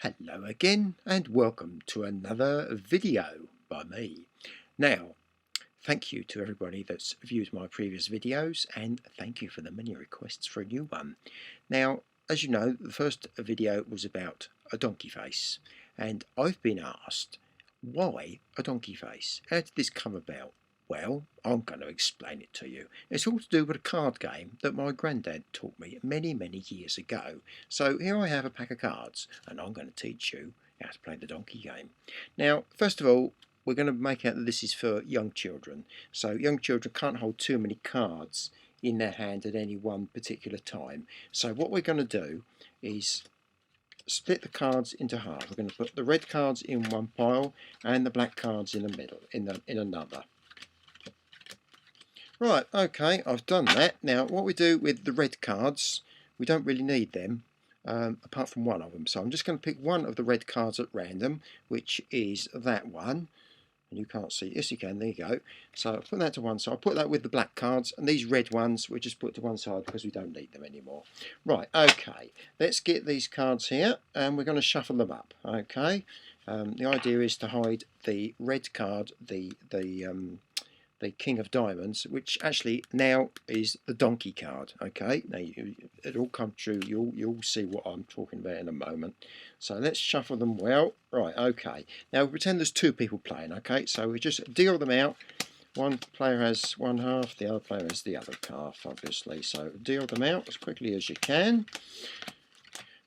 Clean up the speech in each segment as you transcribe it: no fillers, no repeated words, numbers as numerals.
Hello again and welcome to another video by me. Now, thank you to everybody that's viewed my previous videos and thank you for the many requests for a new one. Now, as you know, the first video was about a donkey face and I've been asked, why a donkey face? How did this come about? Well, I'm going to explain it to you. It's all to do with a card game that my granddad taught me many years ago. So here I have a pack of cards and I'm going to teach you how to play the donkey game. Now, first of all, we're going to make out that this is for young children. So young children can't hold too many cards in their hand at any one particular time. So what we're going to do is split the cards into half. We're going to put the red cards in one pile and the black cards in the middle, in another. Right, okay, I've done that. Now, what we do with the red cards, we don't really need them, apart from one of them. So I'm just going to pick one of the red cards at random, which is that one. And you can't see, yes you can, there you go. So I'll put that to one side. I'll put that with the black cards, and these red ones we just put to one side because we don't need them anymore. Right, okay, let's get these cards here, and we're going to shuffle them up, okay? The idea is to hide the red card, the King of Diamonds, which actually now is the donkey card. Okay, now it'll come true. You'll see what I'm talking about in a moment. So let's shuffle them well. Right, okay. Now pretend there's two people playing. Okay, so we just deal them out. One player has one half, the other player has the other half, obviously. So deal them out as quickly as you can.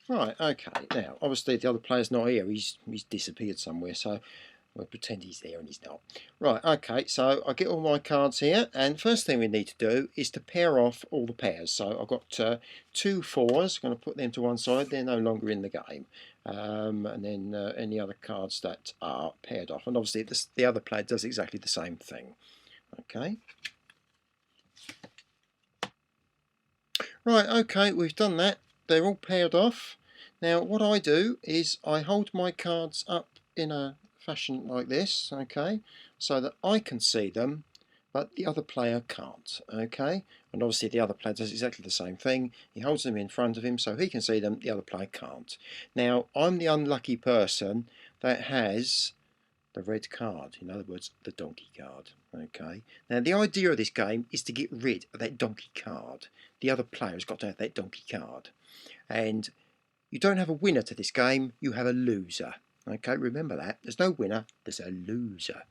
Right, okay. Now, obviously the other player's not here. He's disappeared somewhere. So we'll pretend he's there and he's not. Right, okay, so I get all my cards here, and first thing we need to do is to pair off all the pairs. So I've got 2 4s, I'm going to put them to one side, they're no longer in the game. And then any other cards that are paired off. And obviously the other player does exactly the same thing. Okay. Right, okay, we've done that. They're all paired off. Now what I do is I hold my cards up in a fashion like this, okay, so that I can see them but the other player can't, okay, and obviously the other player does exactly the same thing. He holds them in front of him so he can see them, the other player can't. Now I'm the unlucky person that has the red card, in other words the donkey card, okay. Now the idea of this game is to get rid of that donkey card. The other player has got to have that donkey card, and you don't have a winner to this game, you have a loser. Okay, remember that. There's no winner, there's a loser.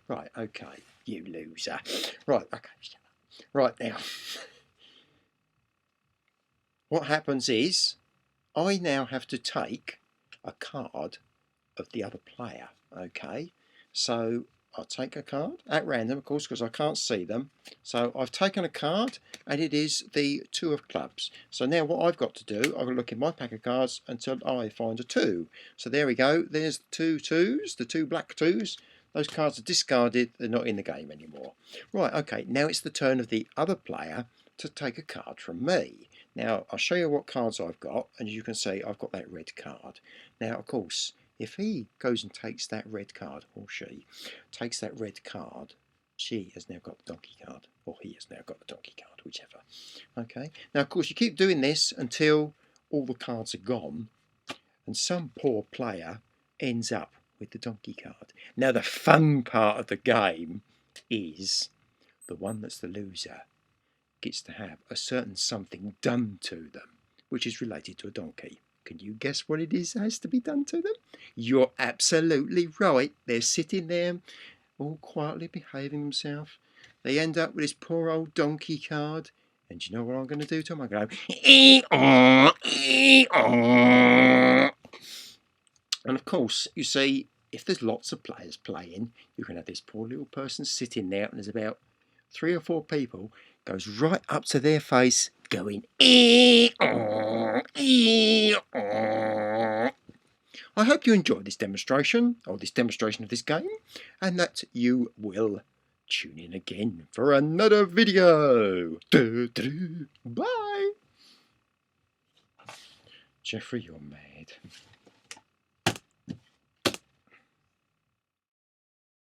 Right, okay, you loser. Right, okay, right now. What happens is, I now have to take a card of the other player, okay? So I'll take a card at random, of course, because I can't see them. So I've taken a card, and it is the 2 of clubs. So now what I've got to do, I've got to look in my pack of cards until I find a 2. So there we go, there's the 2 2s, the 2 black 2s. Those cards are discarded, they're not in the game anymore. Right, okay, now it's the turn of the other player to take a card from me. Now, I'll show you what cards I've got, and as you can see, I've got that red card. Now, of course, if he goes and takes that red card, or she takes that red card, she has now got the donkey card, or he has now got the donkey card, whichever. Okay. Now, of course, you keep doing this until all the cards are gone, and some poor player ends up with the donkey card. Now, the fun part of the game is the one that's the loser gets to have a certain something done to them, which is related to a donkey. Can you guess what it is that has to be done to them? You're absolutely right. They're sitting there, all quietly behaving themselves. They end up with this poor old donkey card. And do you know what I'm going to do to them? I'm going to go, ee-aw, ee-aw. And of course, you see, if there's lots of players playing, you can have this poor little person sitting there, and there's about 3 or 4 people, goes right up to their face, going, ee-aw, ee-aw. I hope you enjoyed this demonstration, or this demonstration of this game, and that you will tune in again for another video. Bye! Jeffrey, you're mad.